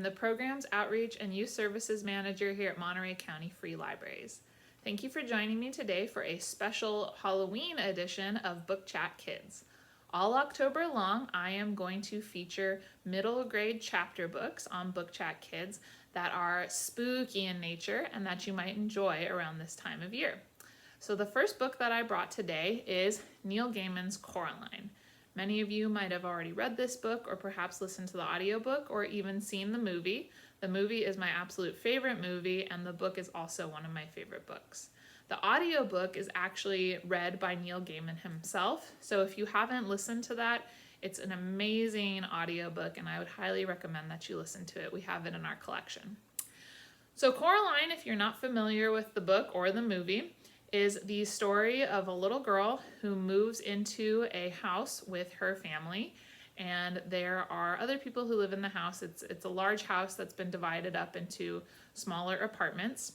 the Programs, Outreach, and Youth Services Manager here at Monterey County Free Libraries. Thank you for joining me today for a special Halloween edition of Book Chat Kids. All October long, I am going to feature middle grade chapter books on Book Chat Kids that are spooky in nature and that you might enjoy around this time of year. So the first book that I brought today is Neil Gaiman's Coraline. Many of you might have already read this book or perhaps listened to the audiobook or even seen the movie. The movie is my absolute favorite movie, and the book is also one of my favorite books. The audiobook is actually read by Neil Gaiman himself, so if you haven't listened to that, it's an amazing audiobook and I would highly recommend that you listen to it. We have it in our collection. So Coraline, if you're not familiar with the book or the movie, is the story of a little girl who moves into a house with her family, and there are other people who live in the house. It's a large house that's been divided up into smaller apartments,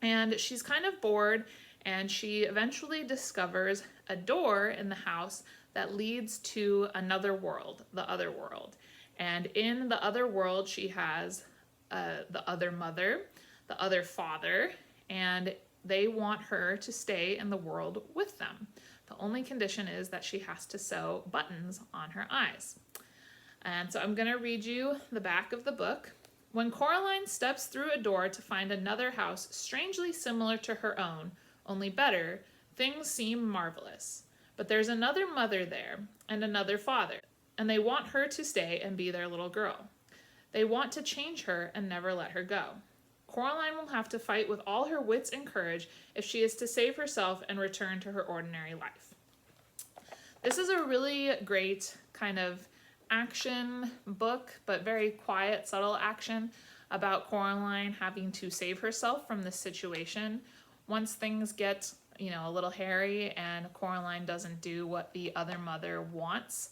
and she's kind of bored, and she eventually discovers a door in the house that leads to another world, the other world. And in the other world, she has the other mother, the other father, and they want her to stay in the world with them. The only condition is that she has to sew buttons on her eyes. And so I'm going to read you the back of the book. When Coraline steps through a door to find another house strangely similar to her own, only better, things seem marvelous. But there's another mother there and another father, and they want her to stay and be their little girl. They want to change her and never let her go. Coraline will have to fight with all her wits and courage if she is to save herself and return to her ordinary life. This is a really great kind of action book, but very quiet, subtle action about Coraline having to save herself from this situation. Once things get, a little hairy and Coraline doesn't do what the other mother wants,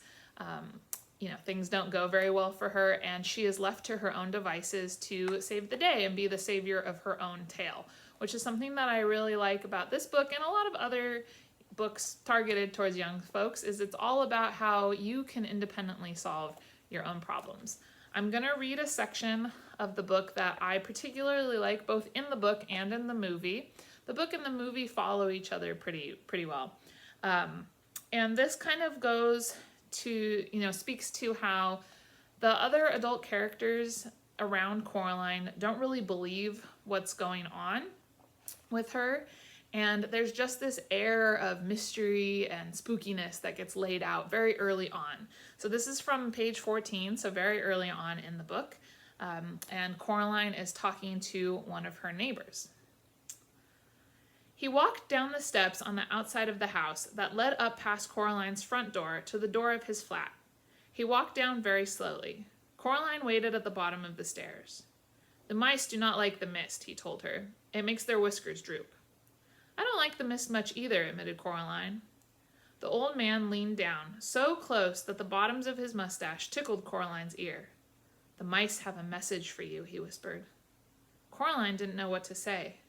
things don't go very well for her, and she is left to her own devices to save the day and be the savior of her own tale, which is something that I really like about this book and a lot of other books targeted towards young folks. Is it's all about how you can independently solve your own problems. I'm going to read a section of the book that I particularly like, both in the book and in the movie. The book and the movie follow each other pretty well. And this kind of goes to, speaks to how the other adult characters around Coraline don't really believe what's going on with her. And there's just this air of mystery and spookiness that gets laid out very early on. So this is from page 14, so very early on in the book. And Coraline is talking to one of her neighbors. He walked down the steps on the outside of the house that led up past Coraline's front door to the door of his flat. He walked down very slowly. Coraline waited at the bottom of the stairs. "The mice do not like the mist," he told her. "It makes their whiskers droop." "I don't like the mist much either," admitted Coraline. The old man leaned down, so close that the bottoms of his mustache tickled Coraline's ear. "The mice have a message for you," he whispered. Coraline didn't know what to say.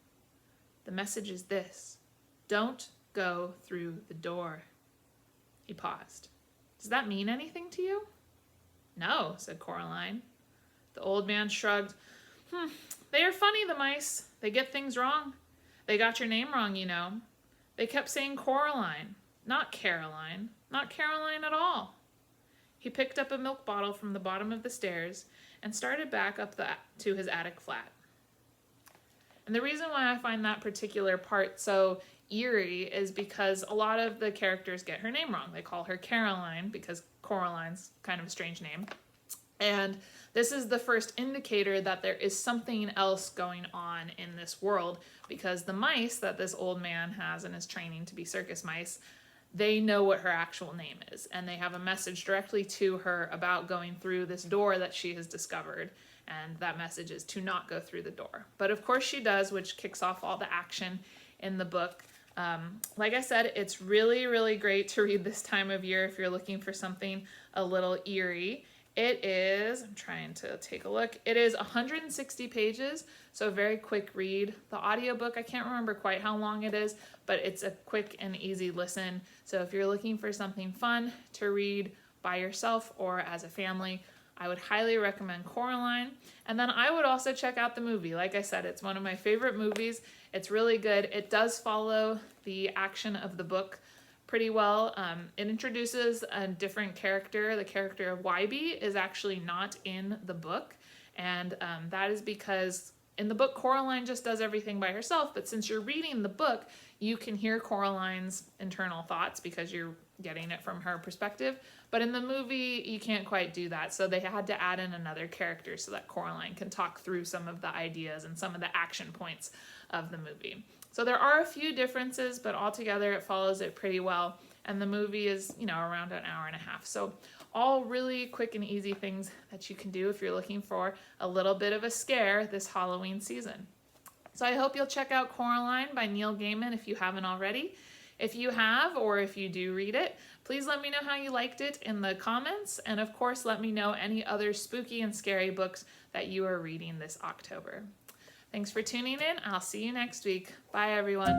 "The message is this: don't go through the door." He paused. "Does that mean anything to you?" "No," said Coraline. The old man shrugged. They are funny, the mice. They get things wrong. They got your name wrong, They kept saying Coraline, not Caroline, not Caroline at all." He picked up a milk bottle from the bottom of the stairs and started back up to his attic flat. And the reason why I find that particular part so eerie is because a lot of the characters get her name wrong. They call her Caroline because Coraline's kind of a strange name. And this is the first indicator that there is something else going on in this world, because the mice that this old man has in his training to be circus mice, they know what her actual name is, and they have a message directly to her about going through this door that she has discovered, and that message is to not go through the door. But of course she does, which kicks off all the action in the book. Like I said, it's really, really great to read this time of year if you're looking for something a little eerie. It is, I'm trying to take a look, it is 160 pages, so a very quick read. The audiobook, I can't remember quite how long it is, but it's a quick and easy listen. So if you're looking for something fun to read by yourself or as a family, I would highly recommend Coraline. And then I would also check out the movie. Like I said, it's one of my favorite movies. It's really good. It does follow the action of the book pretty well. It introduces a different character. The character of Wybie is actually not in the book. And that is because in the book, Coraline just does everything by herself. But since you're reading the book, you can hear Coraline's internal thoughts because you're getting it from her perspective. But in the movie, you can't quite do that. So they had to add in another character so that Coraline can talk through some of the ideas and some of the action points of the movie. So there are a few differences, but altogether it follows it pretty well. And the movie is, around an hour and a half. So all really quick and easy things that you can do if you're looking for a little bit of a scare this Halloween season. So I hope you'll check out Coraline by Neil Gaiman if you haven't already. If you have, or if you do read it, please let me know how you liked it in the comments. And of course, let me know any other spooky and scary books that you are reading this October. Thanks for tuning in. I'll see you next week. Bye, everyone.